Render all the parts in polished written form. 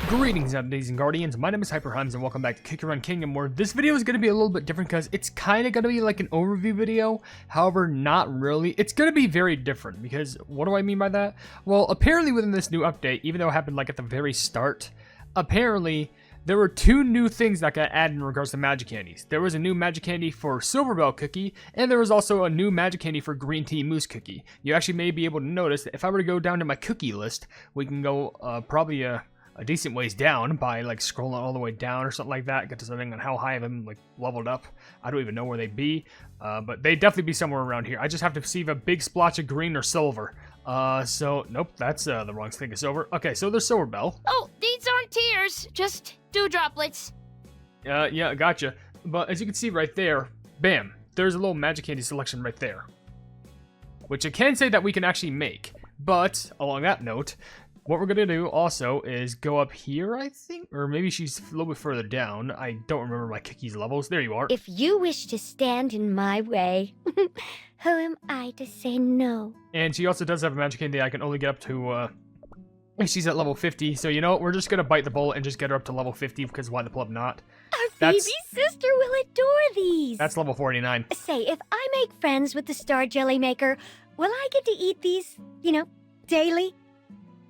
Greetings, Candies and Guardians. My name is HyperHimes, and welcome back to Kick Around Kingdom, where this video is going to be a little bit different because it's kind of going to be like an overview video. However, not really. It's going to be very different because what do I mean by that? Well, apparently within this new update, even though it happened like at the very start, apparently there were two new things that got added in regards to magic candies. There was a new magic candy for Silverbell cookie, and there was also a new magic candy for green tea mousse cookie. You actually may be able to notice that if I were to go down to my cookie list, we can go probably a decent ways down by like scrolling all the way down or something like that, get to something on how high I'm like leveled up. I don't even know where they'd be, but they'd definitely be somewhere around here. I just have to see a big splotch of green or silver. So nope, that's the wrong thing of silver. Okay, so there's Silverbell. Oh, these aren't tears, just dew droplets. Yeah, gotcha. But as you can see right there, bam, there's a little magic candy selection right there, which I can say that we can actually make. But along that note, what we're going to do also is go up here, I think, or maybe she's a little bit further down. I don't remember my cookie's levels. There you are. If you wish to stand in my way, who am I to say no? And she also does have a magic candy I can only get up to, she's at level 50. So, you know what? We're just going to bite the bullet and just get her up to level 50 because why the pleb not? Our baby sister will adore these. That's level 49. Say, if I make friends with the Star Jelly Maker, will I get to eat these, daily?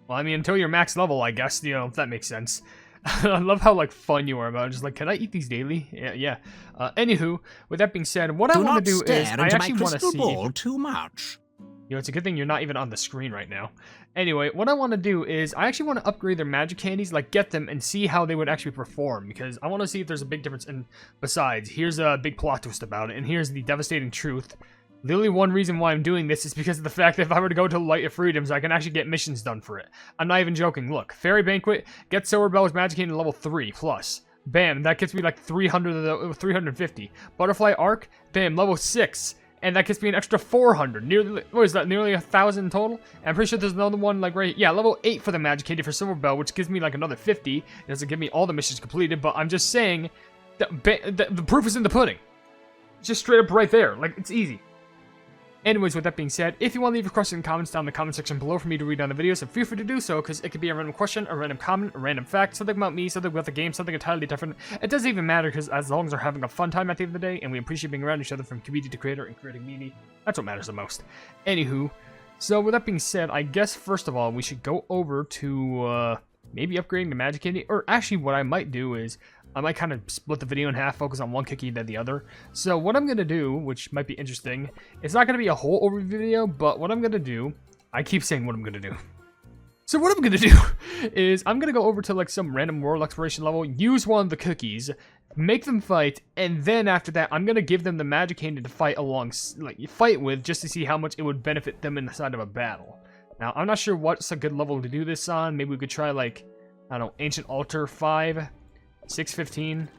Well, I mean, until you're max level, I guess, if that makes sense. I love how, like, fun you are about it. Just like, can I eat these daily? Yeah. Anywho, with that being said, what I want to do is, I actually want to see... ball too much. It's a good thing you're not even on the screen right now. Anyway, what I want to do is, I actually want to upgrade their magic candies, like, get them and see how they would actually perform, because I want to see if there's a big difference. And besides, here's a big plot twist about it, and here's the devastating truth. The only one reason why I'm doing this is because of the fact that if I were to go to Light of Freedoms, I can actually get missions done for it. I'm not even joking. Look, Fairy Banquet, get Silverbell's Magic Candy level 3 plus. Bam, that gets me like 350. Butterfly Arc, bam, level 6. And that gets me an extra 400. Nearly, what is that, nearly 1,000 total? And I'm pretty sure there's another one like right, yeah, level 8 for the Magic Candy for Silverbell, which gives me like another 50. It doesn't give me all the missions completed, but I'm just saying, the proof is in the pudding. It's just straight up right there, like, it's easy. Anyways, with that being said, if you want to leave a question in the comments down in the comment section below for me to read down the video, so feel free to do so, because it could be a random question, a random comment, a random fact, something about me, something about the game, something entirely different. It doesn't even matter, because as long as we're having a fun time at the end of the day, and we appreciate being around each other from community to creator and creating media, that's what matters the most. Anywho, so with that being said, I guess first of all, we should go over to maybe upgrading the magic candy, or actually what I might do is, I might kind of split the video in half, focus on one cookie, then the other. So what I'm going to do, which might be interesting, it's not going to be a whole overview video, but what I'm going to do, I keep saying what I'm going to do. So what I'm going to do is I'm going to go over to like some random world exploration level, use one of the cookies, make them fight, and then after that, I'm going to give them the magic candy to fight fight with, just to see how much it would benefit them inside of a battle. Now, I'm not sure what's a good level to do this on. Maybe we could try like, I don't know, Ancient Altar 5. 615,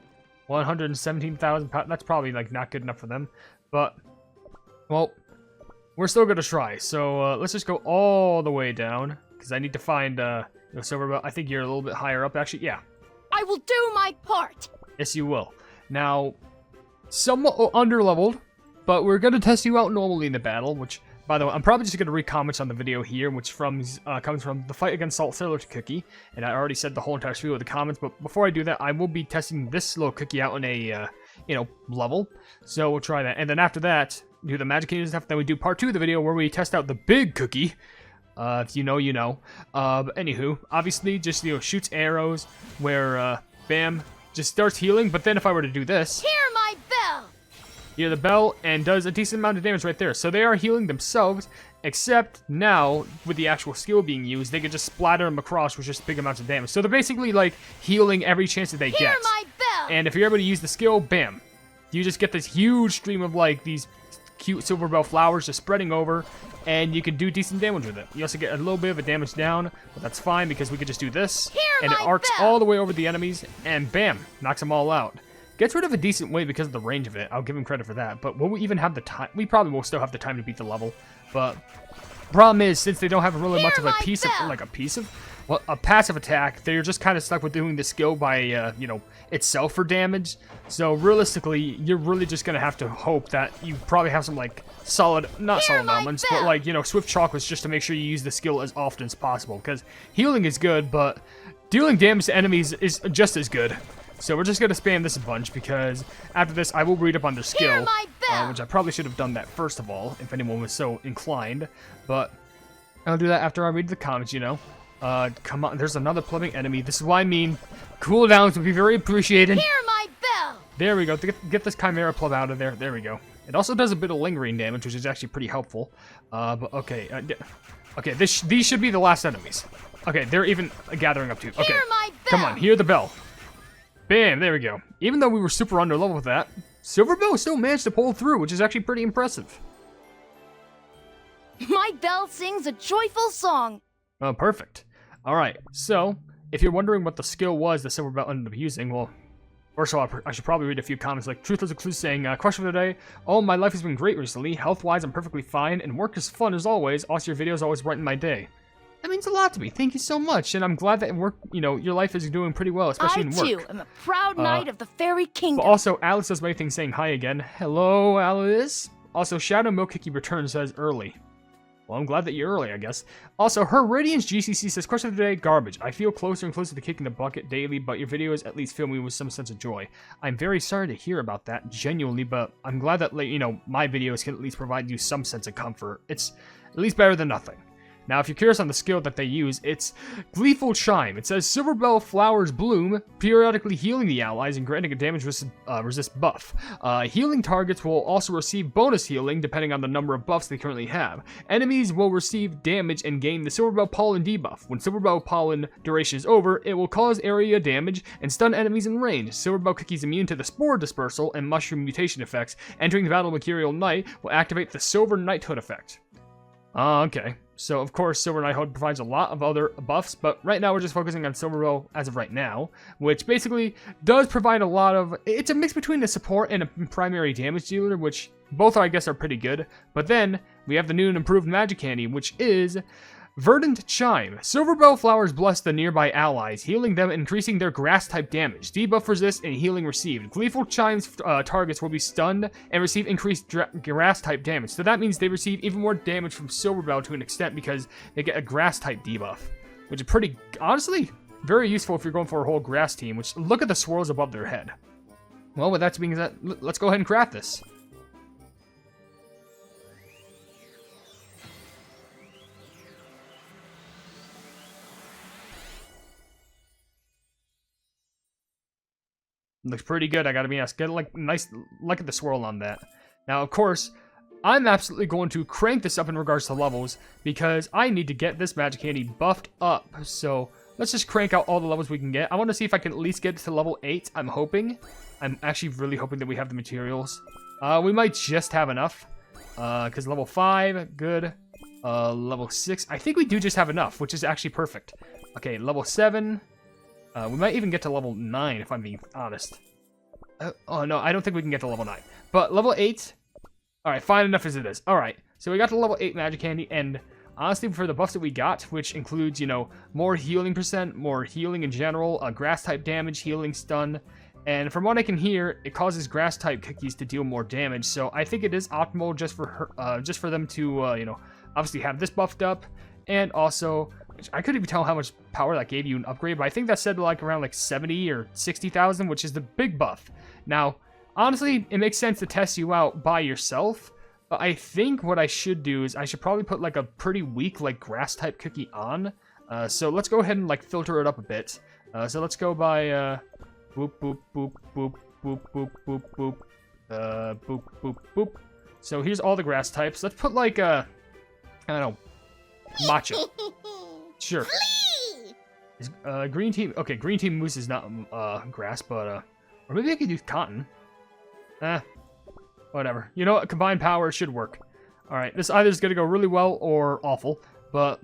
117,000 pounds. That's probably like not good enough for them, but well, we're still gonna try. So let's just go all the way down because I need to find Silverbell. I think you're a little bit higher up, actually. Yeah, I will do my part. Yes, you will. Now, somewhat underleveled, but we're gonna test you out normally in the battle, which. By the way, I'm probably just going to read comments on the video here, which comes from the fight against Salt Sailor Cookie, and I already said the whole entire spiel with the comments, but before I do that, I will be testing this little cookie out in a, level, so we'll try that, and then after that, do the Magic Candy stuff, then we do part 2 of the video where we test out the big cookie, if you know, you know, but anywho, obviously, just, shoots arrows, where, bam, just starts healing, but then if I were to do this... Hear my bell! Hear the bell, and does a decent amount of damage right there. So they are healing themselves, except now, with the actual skill being used, they can just splatter them across with just big amounts of damage. So they're basically, like, healing every chance that they get. Hear my bell! And if you're able to use the skill, bam. You just get this huge stream of, like, these cute Silverbell flowers just spreading over, and you can do decent damage with it. You also get a little bit of a damage down, but that's fine, because we could just do this, and it arcs all the way over the enemies, and bam, knocks them all out. Gets rid of a decent way because of the range of it. I'll give him credit for that. But will we even have the time? We probably will still have the time to beat the level. But problem is, since they don't have really much of a passive attack, they're just kind of stuck with doing the skill by, itself for damage. So realistically, you're really just going to have to hope that you probably have some, like, solid elements, but, like, swift chocolates just to make sure you use the skill as often as possible. Because healing is good, but dealing damage to enemies is just as good. So we're just going to spam this a bunch because after this I will read up on their skill, which I probably should have done that first of all if anyone was so inclined. But I'll do that after I read the comments, you know. Come on, there's another plumbing enemy. This is what I mean. Cooldowns would be very appreciated. Hear my bell! There we go. Get this Chimera plum out of there. There we go. It also does a bit of lingering damage, which is actually pretty helpful. But okay. Okay, these should be the last enemies. Okay, they're even gathering up too. Okay, hear my bell! Come on, hear the bell. Bam, there we go. Even though we were super under level with that, Silverbell still managed to pull through, which is actually pretty impressive. My bell sings a joyful song. Oh, perfect. All right, so if you're wondering what the skill was that Silverbell ended up using, well, first of all, I should probably read a few comments like Truth is a Clue saying, question for the day. Oh, my life has been great recently. Health-wise, I'm perfectly fine, and work is fun as always. Also, your videos always brighten my day. That means a lot to me. Thank you so much, and I'm glad that work, you know, your life is doing pretty well, especially in work. I, too, am a proud knight of the fairy kingdom. But also, Alice does many things saying hi again. Hello, Alice. Also, Shadow Milk Cookie Return says early. Well, I'm glad that you're early, I guess. Also, Her Radiance GCC says, question of the day, garbage. I feel closer and closer to kicking the bucket daily, but your videos at least fill me with some sense of joy. I'm very sorry to hear about that, genuinely, but I'm glad that, you know, my videos can at least provide you some sense of comfort. It's at least better than nothing. Now, if you're curious on the skill that they use, it's Gleeful Chime. It says Silverbell flowers bloom, periodically healing the allies and granting a damage resist buff. Healing targets will also receive bonus healing depending on the number of buffs they currently have. Enemies will receive damage and gain the Silverbell Pollen debuff. When Silverbell Pollen duration is over, it will cause area damage and stun enemies in range. Silverbell Cookie is immune to the Spore Dispersal and Mushroom Mutation effects. Entering the battle Mercurial Knight will activate the Silver Knighthood effect. Okay. So, of course, Silver Knighthood provides a lot of other buffs, but right now we're just focusing on Silverbell as of right now, which basically does provide a lot of... It's a mix between a support and a primary damage dealer, which both, I guess, are pretty good. But then, we have the new and improved Magic Candy, which is... Verdant Chime. Silverbell flowers bless the nearby allies, healing them and increasing their grass-type damage. Debuff resist and healing received. Gleeful Chime's targets will be stunned and receive increased grass-type damage. So that means they receive even more damage from Silverbell to an extent because they get a grass-type debuff. Which is pretty, honestly, very useful if you're going for a whole grass team, which, look at the swirls above their head. Well, with that being said, let's go ahead and craft this. Looks pretty good, I gotta be honest. Get like nice, look at the swirl on that. Now, of course, I'm absolutely going to crank this up in regards to levels because I need to get this Magic Candy buffed up. So let's just crank out all the levels we can get. I want to see if I can at least get to level 8. I'm hoping. I'm actually really hoping that we have the materials. We might just have enough because level 5, good. Level 6, I think we do just have enough, which is actually perfect. Okay, level 7. We might even get to level 9, if I'm being honest. Oh, no, I don't think we can get to level 9. But level 8... Alright, fine enough as it is. Alright, so we got to level 8 Magic Candy, and honestly, for the buffs that we got, which includes, you know, more healing percent, more healing in general, grass-type damage, healing stun, and from what I can hear, it causes grass-type cookies to deal more damage, so I think it is optimal just for them to, you know, obviously have this buffed up, and also... I couldn't even tell how much power that gave you an upgrade, but I think that said like around like 70 or 60,000, which is the big buff. Now, honestly, it makes sense to test you out by yourself, but I think what I should do is I should probably put like a pretty weak like grass type cookie on. So let's go ahead and like filter it up a bit. So let's go by boop boop boop boop boop boop boop boop boop boop boop. So here's all the grass types. Let's put like I don't know, matcha. Sure. Is, green team. Okay, green team mousse is not grass, but or maybe I could use cotton. Whatever. You know what? Combined power should work. All right, this either is gonna go really well or awful, but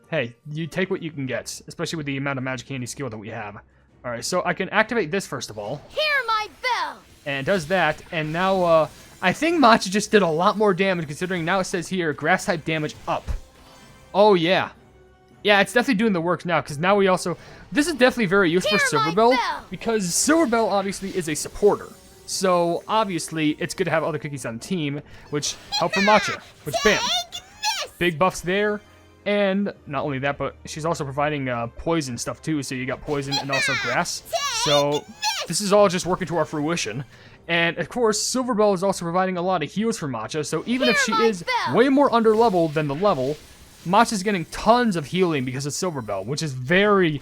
hey, you take what you can get, especially with the amount of Magic Candy skill that we have. All right, so I can activate this first of all. Hear my bell. And it does that, and now I think matcha just did a lot more damage considering now it says here grass type damage up. Oh yeah. Yeah, it's definitely doing the work now, because now we also... This is definitely very useful for Silverbell, because Silverbell obviously is a supporter. So, obviously, it's good to have other cookies on the team, which help for Matcha. Which, bam. Big buffs there. And not only that, but she's also providing poison stuff too. So you got poison and also grass. So this is all just working to our fruition. And of course, Silverbell is also providing a lot of heals for Matcha. So even if she is way more under level than the level, Matcha's getting tons of healing because of Silverbell, which is very...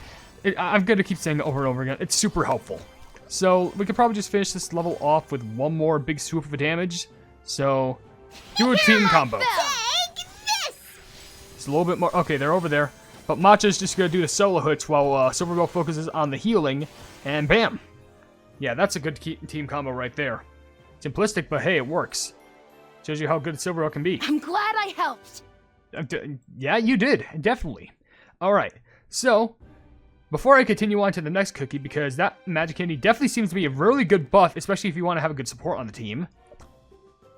I'm going to keep saying it over and over again. It's super helpful. So we could probably just finish this level off with one more big swoop of damage. So do a team combo. It's a little bit more... Okay, they're over there. But Matcha's just going to do the solo hits while Silverbell focuses on the healing. And bam. Yeah, that's a good team combo right there. Simplistic, but hey, it works. Shows you how good Silverbell can be. I'm glad I helped. Yeah, you did. Definitely. Alright, so... Before I continue on to the next cookie, because that magic candy definitely seems to be a really good buff, especially if you want to have a good support on the team.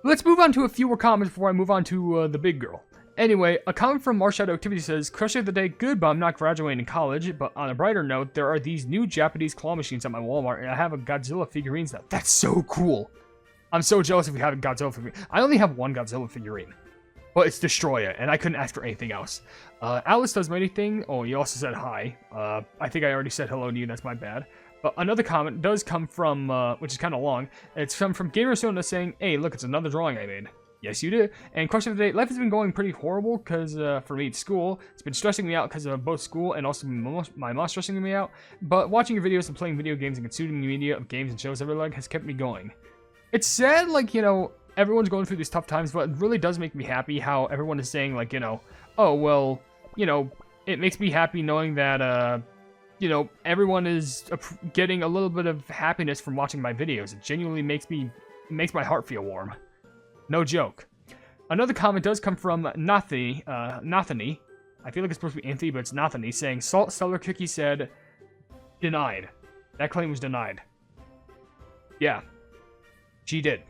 Let's move on to a few more comments before I move on to the big girl. Anyway, a comment from Marshadow Activity says, Crush of the day, good, but I'm not graduating in college. But on a brighter note, there are these new Japanese claw machines at my Walmart, and I have a Godzilla figurines now. That's so cool. I'm so jealous if you have a Godzilla figurine. I only have one Godzilla figurine. But it's Destroyer, and I couldn't ask for anything else. Alice does anything. Oh, you also said hi. I think I already said hello to you, that's my bad. But another comment does come from, which is kind of long. It's come from GamerSona saying, hey, look, it's another drawing I made. Yes, you did. And question of the day, life has been going pretty horrible because for me, it's school. It's been stressing me out because of both school and also my mom stressing me out. But watching your videos and playing video games and consuming media of games and shows every like has kept me going. It's sad, like, you know, everyone's going through these tough times, but it really does make me happy how everyone is saying, like, you know, oh, well, you know, it makes me happy knowing that, you know, everyone is getting a little bit of happiness from watching my videos. It genuinely makes my heart feel warm. No joke. Another comment does come from Nathany. I feel like it's supposed to be Anthony, but it's Nathany, saying, Salt Cellar Cookie said, denied. That claim was denied. Yeah. She did.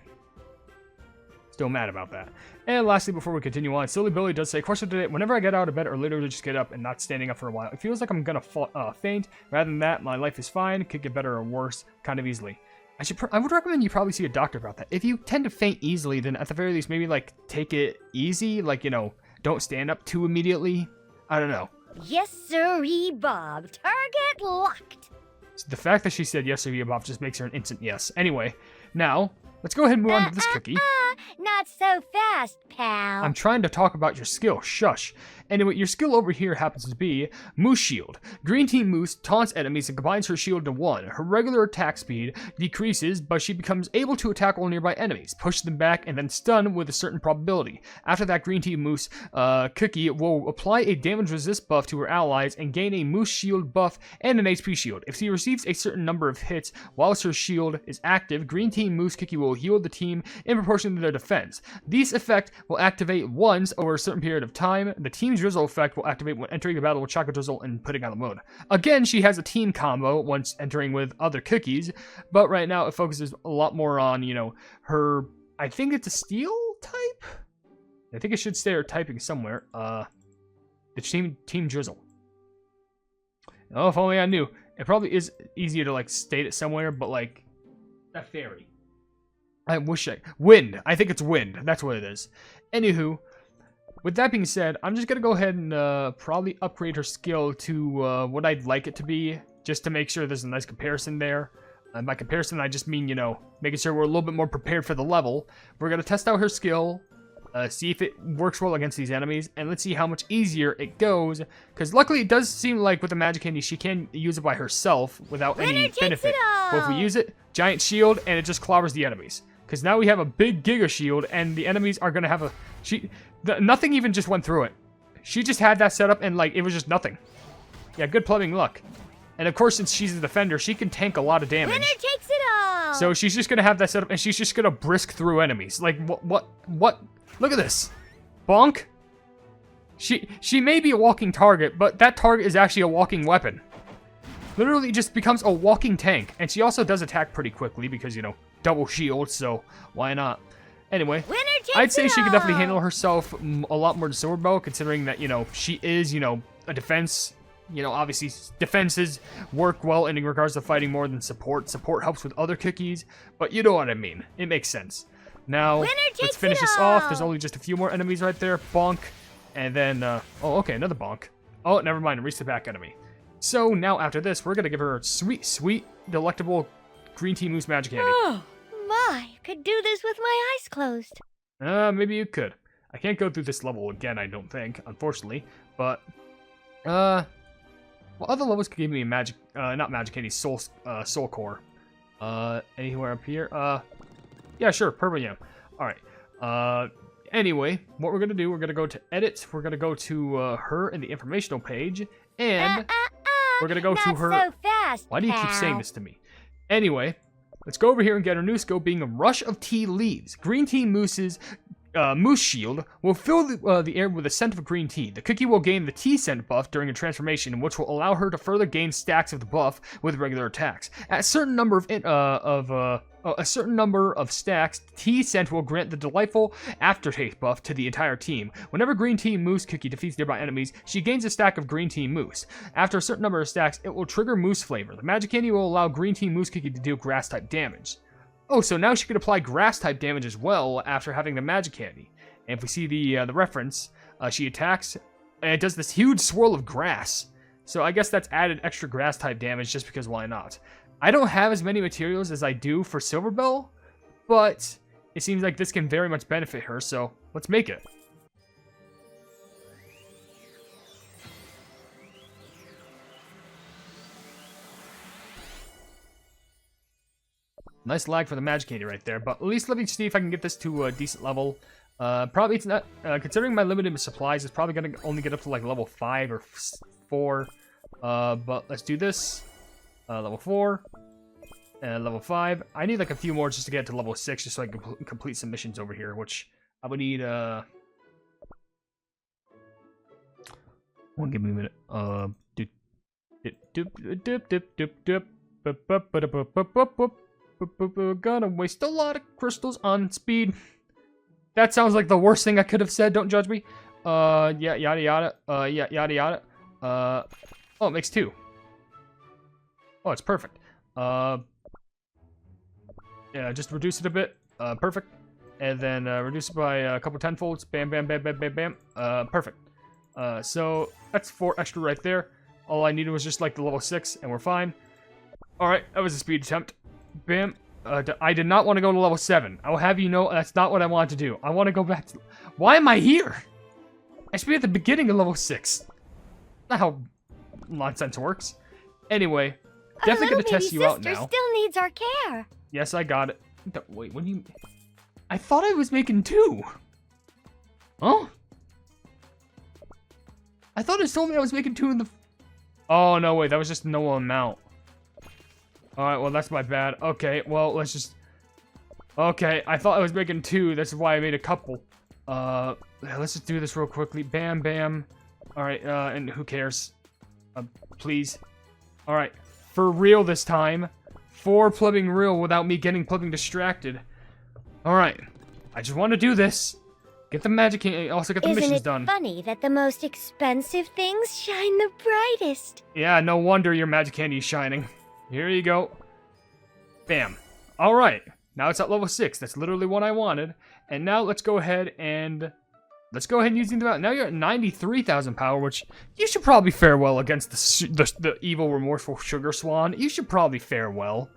Still mad about that. And lastly, before we continue on, Silly Billy does say, question today, whenever I get out of bed or literally just get up and not standing up for a while, it feels like I'm gonna faint. Rather than that, my life is fine, could get better or worse, kind of easily. I would recommend you probably see a doctor about that. If you tend to faint easily, then at the very least, maybe, like, take it easy. Like, you know, don't stand up too immediately. I don't know. Yes, sirree, Bob. Target locked. So the fact that she said yes, sirree, Bob just makes her an instant yes. Anyway, now, let's go ahead and move on to this cookie. Not so fast, pal. I'm trying to talk about your skill. Shush. Anyway, your skill over here happens to be Mousse Shield. Green Team Mousse taunts enemies and combines her shield to 1. Her regular attack speed decreases, but she becomes able to attack all nearby enemies, push them back, and then stun with a certain probability. After that, Green Team Mousse cookie will apply a damage resist buff to her allies and gain a Mousse Shield buff and an HP shield. If she receives a certain number of hits whilst her shield is active, Green Team Mousse cookie will heal the team in proportion to their defense. These effect will activate once over a certain period of time. The Team Drizzle effect will activate when entering the battle with Chocolate Drizzle and putting on the mode. Again, she has a team combo once entering with other cookies, but right now it focuses a lot more on, you know, her, I think it's a steel type? I think it should stay her typing somewhere. The Team Drizzle. Oh, if only I knew. It probably is easier to, like, state it somewhere, but, like, that fairy. I wish Wind. I think it's Wind. That's what it is. Anywho, with that being said, I'm just going to go ahead and probably upgrade her skill to what I'd like it to be, just to make sure there's a nice comparison there. And by comparison, I just mean, you know, making sure we're a little bit more prepared for the level. We're going to test out her skill, see if it works well against these enemies, and let's see how much easier it goes. Because luckily, it does seem like with the Magic Candy, she can use it by herself without any benefit. But if we use it, giant shield, and it just clobbers the enemies. Because now we have a big Giga Shield, and the enemies are going to have a... nothing even just went through it. She just had that set up, and, like, it was just nothing. Yeah, good plumbing luck. And, of course, since she's a defender, she can tank a lot of damage. Winner takes it all! So she's just going to have that set up, and she's just going to brisk through enemies. Like, what? Look at this. Bonk. She may be a walking target, but that target is actually a walking weapon. Literally just becomes a walking tank. And she also does attack pretty quickly because, you know, double shield, so why not? Anyway, I'd say she could definitely handle herself a lot more than Silverbell, considering that, you know, she is, you know, a defense. You know, obviously, defenses work well in regards to fighting more than support. Support helps with other cookies, but you know what I mean. It makes sense. Now, let's finish this off. There's only just a few more enemies right there. Bonk. And then, oh, okay, another bonk. Oh, never mind, it reached the back enemy. So now after this, we're gonna give her sweet, sweet, delectable green tea mousse magic candy. Oh, my. Could do this with my eyes closed. Maybe you could. I can't go through this level again, I don't think, unfortunately. But, well, other levels could give me a magic, not magic candy, soul core. Anywhere up here? Yeah, sure, purple yam. Alright, anyway, what we're gonna do, we're gonna go to edit, we're gonna go to, her in the informational page, and we're gonna go to her... so fast, Why do you keep pal. saying this to me? Anyway, let's go over here and get our new skill being a rush of tea leaves. Green tea mousse's mousse shield will fill the air with a scent of green tea. The cookie will gain the tea scent buff during a transformation, which will allow her to further gain stacks of the buff with regular attacks. At a certain number of stacks, tea scent will grant the delightful aftertaste buff to the entire team. Whenever green tea mousse cookie defeats nearby enemies, she gains a stack of green tea mousse. After a certain number of stacks, it will trigger mousse flavor. The magic candy will allow green tea mousse cookie to deal grass type damage. Oh, so now she could apply grass-type damage as well after having the magic candy. And if we see the reference, she attacks, and it does this huge swirl of grass. So I guess that's added extra grass-type damage just because why not? I don't have as many materials as I do for Silverbell, but it seems like this can very much benefit her, so let's make it. Nice lag for the magic candy right there, but at least let me see if I can get this to a decent level. Probably it's not, considering my limited supplies, it's probably gonna only get up to like level 5 or 4. But let's do this. Level 4. And level 5. I need like a few more just to get to level 6, just so I can complete some missions over here, which I would need, well, give me a minute. Gonna waste a lot of crystals on speed. That sounds like the worst thing I could have said. Don't judge me. Yeah, yada yada. Yeah, yada yada. Oh, it makes 2. Oh, it's perfect. Yeah, just reduce it a bit. Perfect. And then reduce it by a couple tenfolds. Bam, bam, bam, bam, bam, bam. Perfect. So that's 4 extra right there. All I needed was just like the level 6, and we're fine. All right, that was a speed attempt. Bam. I did not want to go to level 7. I will have you know that's not what I want to do. I want to go back to... Why am I here? I should be at the beginning of level 6. Not how nonsense works. Anyway, definitely going to test you out now. Still needs our care. Yes, I got it. Wait, what do you... I thought I was making 2. Huh? I thought it told me I was making 2 in the... Oh, no, wait. That was just no amount. Alright, well, that's my bad. Okay, well, let's just... Okay, I thought I was making 2. That's why I made a couple. Let's just do this real quickly. Bam, bam. Alright, and who cares? Please. Alright, for real this time. 4 plumbing real without me getting plumbing distracted. Alright, I just want to do this. Get the magic, also get the missions done. Isn't it funny that the most expensive things shine the brightest? Yeah, no wonder your magic candy is shining. Here you go. Bam. Alright. Now it's at level 6. That's literally what I wanted. And now let's go ahead and... Let's go ahead and using the... Now you're at 93,000 power, which you should probably fare well against the evil, remorseful Sugar Swan. You should probably fare well.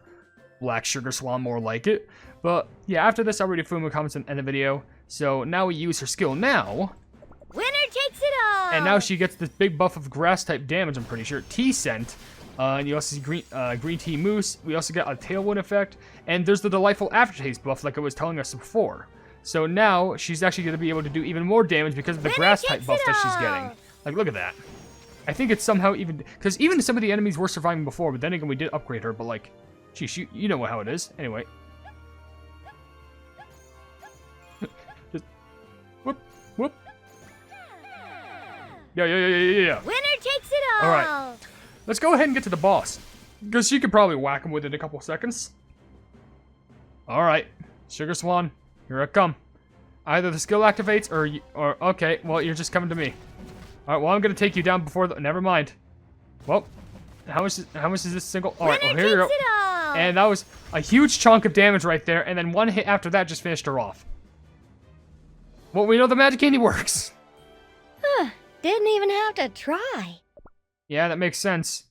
Black Sugar Swan, more like it. But, yeah, after this, I'll read a few more comments and end the video. So, now we use her skill now. Winner takes it all! And now she gets this big buff of grass-type damage, I'm pretty sure. Tea scent. And you also see green tea mousse. We also got a tailwind effect. And there's the delightful aftertaste buff like I was telling us before. So now she's actually going to be able to do even more damage because of the grass type buff that she's getting. Like, look at that. I think it's somehow even... Because even some of the enemies were surviving before, but then again, we did upgrade her. But like, geez, you know how it is. Anyway. Just... Whoop, whoop. Yeah. Winner takes it all! Alright. Let's go ahead and get to the boss. Because she could probably whack him within a couple seconds. Alright. Sugar Swan, here I come. Either the skill activates or okay, well, you're just coming to me. Alright, well, I'm going to take you down before the... Never mind. Well, how much is this single... Alright, well, here you go. And that was a huge chunk of damage right there. And then one hit after that just finished her off. Well, we know the magic candy works. Didn't even have to try. Yeah, that makes sense.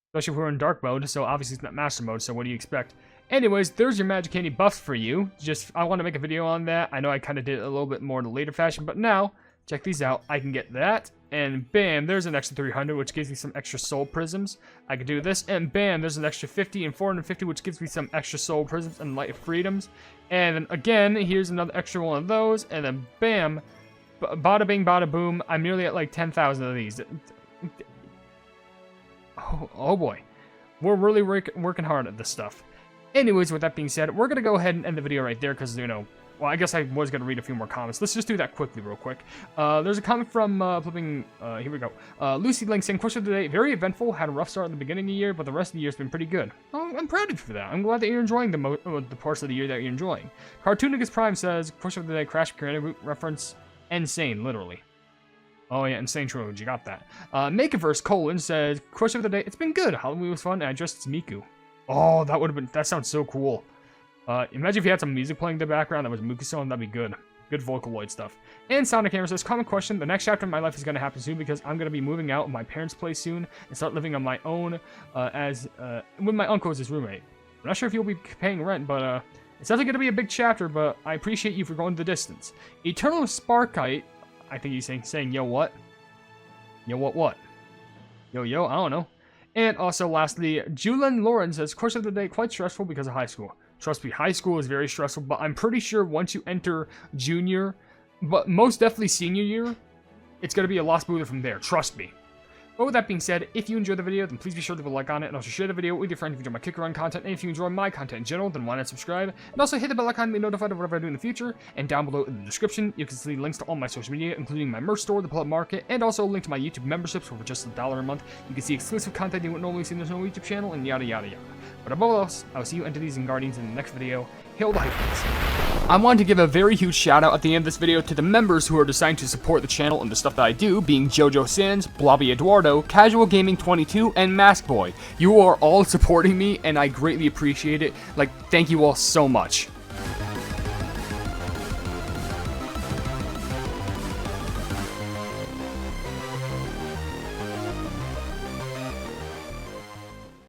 Especially if we're in dark mode, so obviously it's not master mode, so what do you expect? Anyways, there's your magic candy buffs for you. I want to make a video on that. I know I kind of did it a little bit more in a later fashion, but now, check these out. I can get that, and bam, there's an extra 300, which gives me some extra soul prisms. I can do this, and bam, there's an extra 50 and 450, which gives me some extra soul prisms and light of freedoms. And then again, here's another extra one of those, and then bam, bada bing, bada boom. I'm nearly at like 10,000 of these. Oh boy. We're really working hard at this stuff. Anyways, with that being said, we're going to go ahead and end the video right there because, you know, well, I guess I was going to read a few more comments. Let's just do that quickly real quick. There's a comment from here we go. Lucy Lang saying, question of the day, very eventful, had a rough start at the beginning of the year, but the rest of the year's been pretty good. Oh, I'm proud of you for that. I'm glad that you're enjoying the parts of the year that you're enjoying. Cartoonigus Prime says, question of the day, Crash Bandicoot reference, insane, literally. Oh yeah, Insane Trilogy, got that. Makeaverse : says, question of the day, it's been good. Halloween was fun, and I dressed as Miku. Oh, that sounds so cool. Imagine if you had some music playing in the background that was Miku song, that'd be good. Good Vocaloid stuff. And Sonic Hammer says, common question, the next chapter of my life is going to happen soon because I'm going to be moving out of my parents' place soon and start living on my own with my uncle as his roommate. I'm not sure if you'll be paying rent, but it's definitely going to be a big chapter, but I appreciate you for going the distance. Eternal Sparkite, I think he's saying, yo, what? Yo, what? Yo, I don't know. And also, lastly, Julian Lauren says, course of the day, quite stressful because of high school. Trust me, high school is very stressful, but I'm pretty sure once you enter junior, but most definitely senior year, it's going to be a lot smoother from there. Trust me. But with that being said, if you enjoyed the video, then please be sure to leave a like on it, and also share the video with your friends if you enjoy my Kick Around content, and if you enjoy my content in general, then why not subscribe, and also hit the bell icon to be notified of whatever I do in the future, and down below in the description, you can see links to all my social media, including my merch store, the Pull-Up Market, and also a link to my YouTube memberships, where for just $1 a month, you can see exclusive content you wouldn't normally see in this no YouTube channel, and yada yada yada. But above all else, I will see you entities and guardians in the next video. Hail the Hypenese. I wanted to give a very huge shout out at the end of this video to the members who are deciding to support the channel and the stuff that I do, being Jojo Sins, Blobby Eduardo, Casual Gaming 22, and Mask Boy. You are all supporting me, and I greatly appreciate it. Like, thank you all so much.